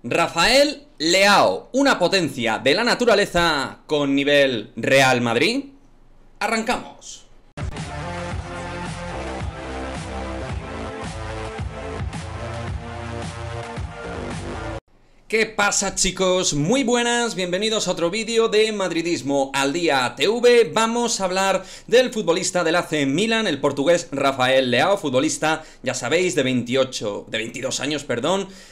Rafael Leao, una potencia de la naturaleza con nivel Real Madrid. Arrancamos. ¿Qué pasa, chicos? Muy buenas, bienvenidos a otro vídeo de Madridismo al Día TV. Vamos a hablar del futbolista del AC Milan, el portugués Rafael Leao, futbolista, ya sabéis, de 22 años,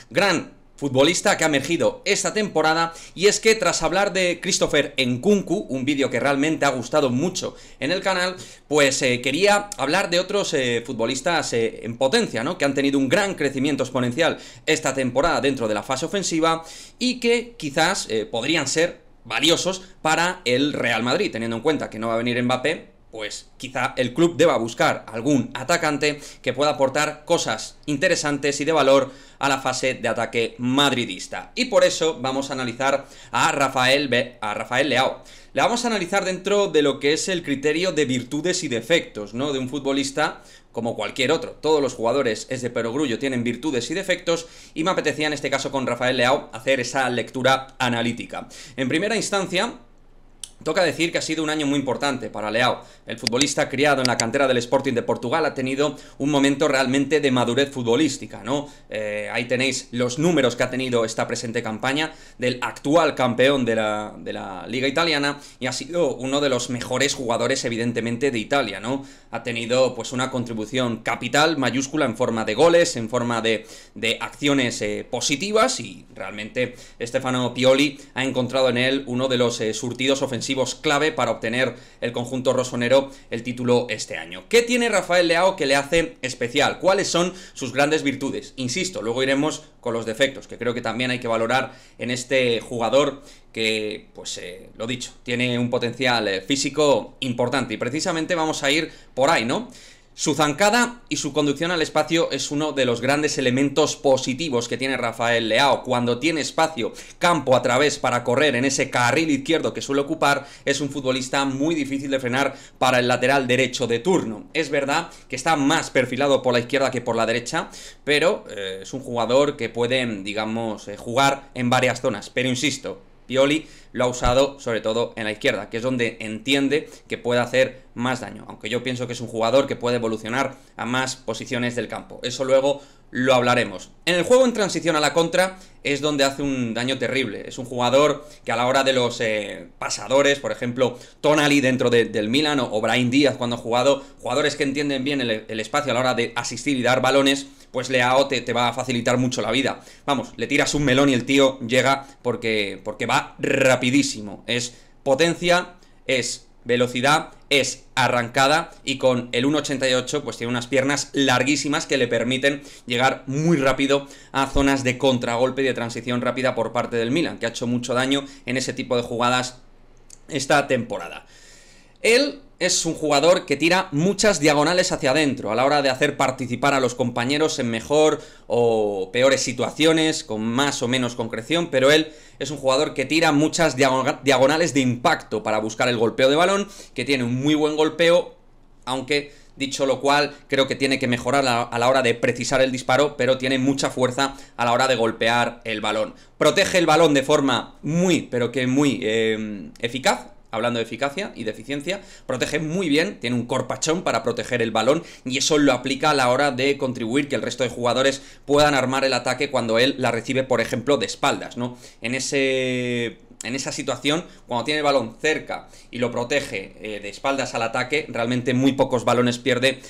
gran futbolista que ha emergido esta temporada. Y es que tras hablar de Christopher Nkunku, un vídeo que realmente ha gustado mucho en el canal, pues quería hablar de otros futbolistas en potencia, ¿no? Que han tenido un gran crecimiento exponencial esta temporada dentro de la fase ofensiva y que quizás podrían ser valiosos para el Real Madrid, teniendo en cuenta que no va a venir Mbappé. Pues quizá el club deba buscar algún atacante que pueda aportar cosas interesantes y de valor a la fase de ataque madridista. Y por eso vamos a analizar a Rafael Leao. Le vamos a analizar dentro de lo que es el criterio de virtudes y defectos, ¿no? De un futbolista como cualquier otro. Todos los jugadores es de perogrullo, tienen virtudes y defectos, y me apetecía en este caso con Rafael Leao hacer esa lectura analítica. En primera instancia, toca decir que ha sido un año muy importante para Leao. El futbolista criado en la cantera del Sporting de Portugal ha tenido un momento realmente de madurez futbolística, ¿no? Ahí tenéis los números que ha tenido esta presente campaña del actual campeón de la Liga Italiana, y ha sido uno de los mejores jugadores, evidentemente, de Italia, ¿no? Ha tenido pues una contribución capital, mayúscula, en forma de goles, en forma de acciones positivas, y realmente Stefano Pioli ha encontrado en él uno de los surtidos ofensivos clave para obtener el conjunto rosonero el título este año. ¿Qué tiene Rafael Leao que le hace especial? ¿Cuáles son sus grandes virtudes? Insisto, luego iremos con los defectos, que creo que también hay que valorar en este jugador que, pues lo dicho, tiene un potencial físico importante, y precisamente vamos a ir por ahí, ¿no? Su zancada y su conducción al espacio es uno de los grandes elementos positivos que tiene Rafael Leao. Cuando tiene espacio, campo a través para correr en ese carril izquierdo que suele ocupar, es un futbolista muy difícil de frenar para el lateral derecho de turno. Es verdad que está más perfilado por la izquierda que por la derecha, pero es un jugador que puede, digamos, jugar en varias zonas. Pero insisto, Pioli lo ha usado sobre todo en la izquierda, que es donde entiende que puede hacer más daño, aunque yo pienso que es un jugador que puede evolucionar a más posiciones del campo. Eso luego lo hablaremos. En el juego en transición a la contra es donde hace un daño terrible. Es un jugador que a la hora de los pasadores, por ejemplo, Tonali dentro del Milan, o Brahim Díaz cuando ha jugado, jugadores que entienden bien el espacio a la hora de asistir y dar balones, pues Leao te va a facilitar mucho la vida. Vamos, le tiras un melón y el tío llega porque va rapidísimo. Es potencia, es velocidad, es arrancada, y con el 1.88 pues tiene unas piernas larguísimas que le permiten llegar muy rápido a zonas de contragolpe y de transición rápida por parte del Milan, que ha hecho mucho daño en ese tipo de jugadas esta temporada. Él es un jugador que tira muchas diagonales hacia adentro a la hora de hacer participar a los compañeros en mejor o peores situaciones, con más o menos concreción, pero él es un jugador que tira muchas diagonales de impacto para buscar el golpeo de balón, que tiene un muy buen golpeo, aunque dicho lo cual, creo que tiene que mejorar a la hora de precisar el disparo, pero tiene mucha fuerza a la hora de golpear el balón. Protege el balón de forma muy eficaz. Hablando de eficacia y de eficiencia, protege muy bien, tiene un corpachón para proteger el balón, y eso lo aplica a la hora de contribuir que el resto de jugadores puedan armar el ataque cuando él la recibe, por ejemplo, de espaldas, ¿no? En esa situación, cuando tiene el balón cerca y lo protege de espaldas al ataque, realmente muy pocos balones pierde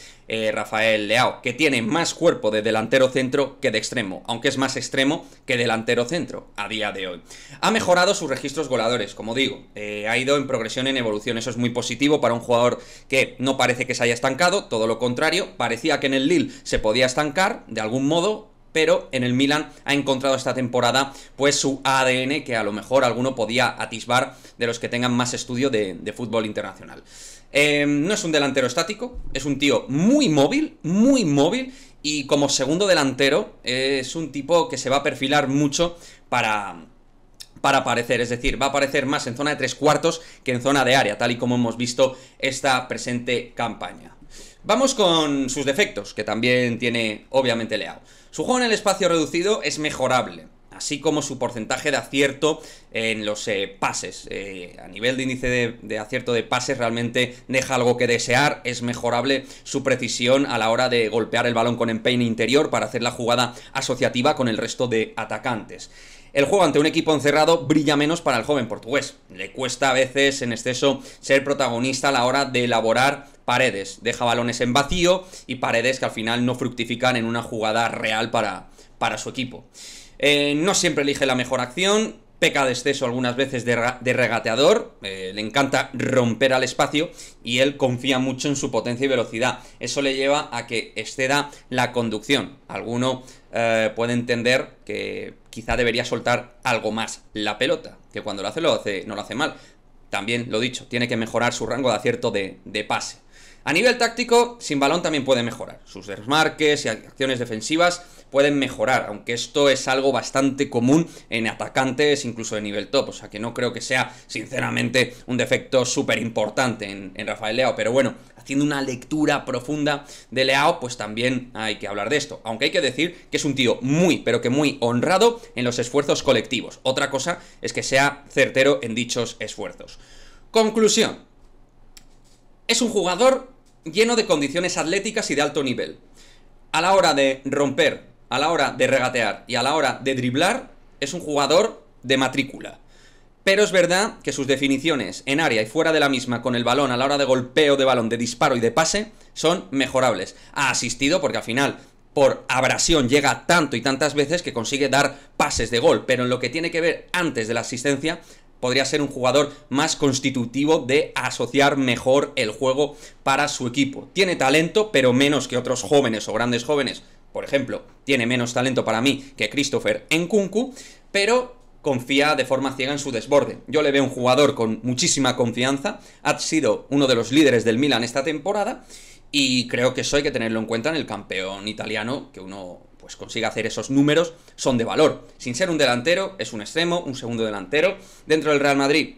Rafael Leao, que tiene más cuerpo de delantero centro que de extremo, aunque es más extremo que delantero centro a día de hoy. Ha mejorado sus registros goleadores, como digo, ha ido en progresión, en evolución. Eso es muy positivo para un jugador que no parece que se haya estancado, todo lo contrario, parecía que en el Lille se podía estancar de algún modo, pero en el Milan ha encontrado esta temporada pues su ADN, que a lo mejor alguno podía atisbar de los que tengan más estudio de fútbol internacional. No es un delantero estático, es un tío muy móvil, y como segundo delantero es un tipo que se va a perfilar mucho para aparecer, es decir, va a aparecer más en zona de tres cuartos que en zona de área, tal y como hemos visto esta presente campaña. Vamos con sus defectos, que también tiene obviamente Leao. Su juego en el espacio reducido es mejorable. así como su porcentaje de acierto en los pases. A nivel de índice de acierto de pases realmente deja algo que desear, es mejorable su precisión a la hora de golpear el balón con empeine interior para hacer la jugada asociativa con el resto de atacantes. El juego ante un equipo encerrado brilla menos para el joven portugués. Le cuesta a veces en exceso ser protagonista a la hora de elaborar paredes. Deja balones en vacío y paredes que al final no fructifican en una jugada real para su equipo. No siempre elige la mejor acción, peca de exceso algunas veces de regateador, le encanta romper al espacio y él confía mucho en su potencia y velocidad. Eso le lleva a que exceda la conducción. Alguno puede entender que quizá debería soltar algo más la pelota, que cuando lo hace no lo hace mal. También, lo dicho, tiene que mejorar su rango de acierto de pase. A nivel táctico, sin balón también puede mejorar. Sus desmarques y acciones defensivas pueden mejorar, aunque esto es algo bastante común en atacantes incluso de nivel top, o sea que no creo que sea sinceramente un defecto súper importante en Rafael Leao, pero bueno, haciendo una lectura profunda de Leao, pues también hay que hablar de esto, aunque hay que decir que es un tío muy, pero que muy honrado en los esfuerzos colectivos. Otra cosa es que sea certero en dichos esfuerzos. Conclusión: es un jugador lleno de condiciones atléticas y de alto nivel. A la hora de romper, a la hora de regatear y a la hora de driblar, es un jugador de matrícula. Pero es verdad que sus definiciones en área y fuera de la misma con el balón a la hora de golpeo de balón, de disparo y de pase son mejorables. Ha asistido porque al final por abrasión llega tanto y tantas veces que consigue dar pases de gol, pero en lo que tiene que ver antes de la asistencia podría ser un jugador más constitutivo de asociar mejor el juego para su equipo. Tiene talento, pero menos que otros jóvenes o grandes jóvenes. Por ejemplo, tiene menos talento para mí que Christopher Nkunku, pero confía de forma ciega en su desborde. Yo le veo un jugador con muchísima confianza, ha sido uno de los líderes del Milan esta temporada y creo que eso hay que tenerlo en cuenta en el campeón italiano, que uno pues consiga hacer esos números, son de valor. Sin ser un delantero, es un extremo, un segundo delantero. Dentro del Real Madrid,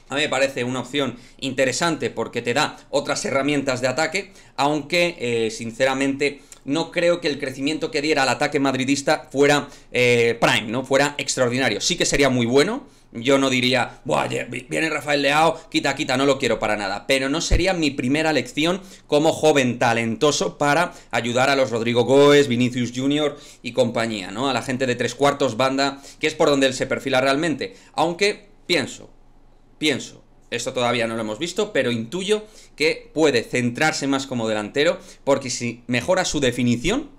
a mí me parece una opción interesante porque te da otras herramientas de ataque, aunque sinceramente no creo que el crecimiento que diera al ataque madridista fuera prime, ¿no? Fuera extraordinario. Sí que sería muy bueno. Yo no diría, buah, viene Rafael Leao, quita, no lo quiero para nada. Pero no sería mi primera elección como joven talentoso para ayudar a los Rodrigo Goes, Vinicius Junior y compañía, ¿no? A la gente de tres cuartos banda, que es por donde él se perfila realmente. Aunque pienso, esto todavía no lo hemos visto, pero intuyo que puede centrarse más como delantero, porque si mejora su definición,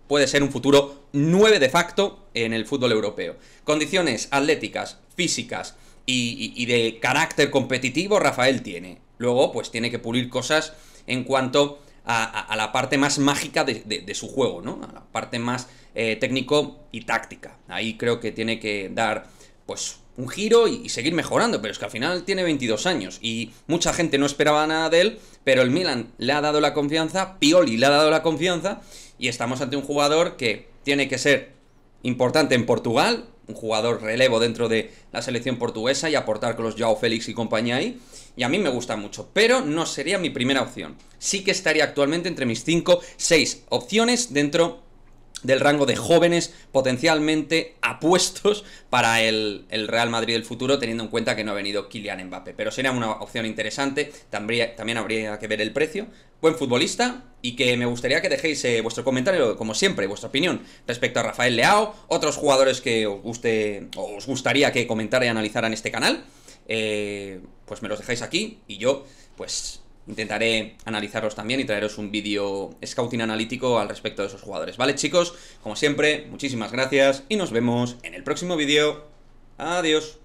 puede ser un futuro 9 de facto en el fútbol europeo. Condiciones atléticas, físicas y de carácter competitivo Rafael tiene. Luego, pues tiene que pulir cosas en cuanto a la parte más mágica de su juego, ¿no? A la parte más técnico y táctica. Ahí creo que tiene que dar, pues, un giro y seguir mejorando, pero es que al final tiene 22 años y mucha gente no esperaba nada de él, pero el Milan le ha dado la confianza, Pioli le ha dado la confianza y estamos ante un jugador que tiene que ser importante en Portugal, un jugador relevo dentro de la selección portuguesa y aportar con los Joao Félix y compañía ahí, y a mí me gusta mucho, pero no sería mi primera opción. Sí que estaría actualmente entre mis 5-6 opciones dentro del rango de jóvenes potencialmente apuestos para el Real Madrid del futuro, teniendo en cuenta que no ha venido Kylian Mbappé. Pero sería una opción interesante, también habría que ver el precio. Buen futbolista, y que me gustaría que dejéis vuestro comentario, como siempre, vuestra opinión respecto a Rafael Leao, otros jugadores que os guste o os gustaría que comentara y analizara en este canal, pues me los dejáis aquí y yo, pues, intentaré analizarlos también y traeros un vídeo scouting analítico al respecto de esos jugadores. ¿Vale, chicos? Como siempre, muchísimas gracias y nos vemos en el próximo vídeo. Adiós.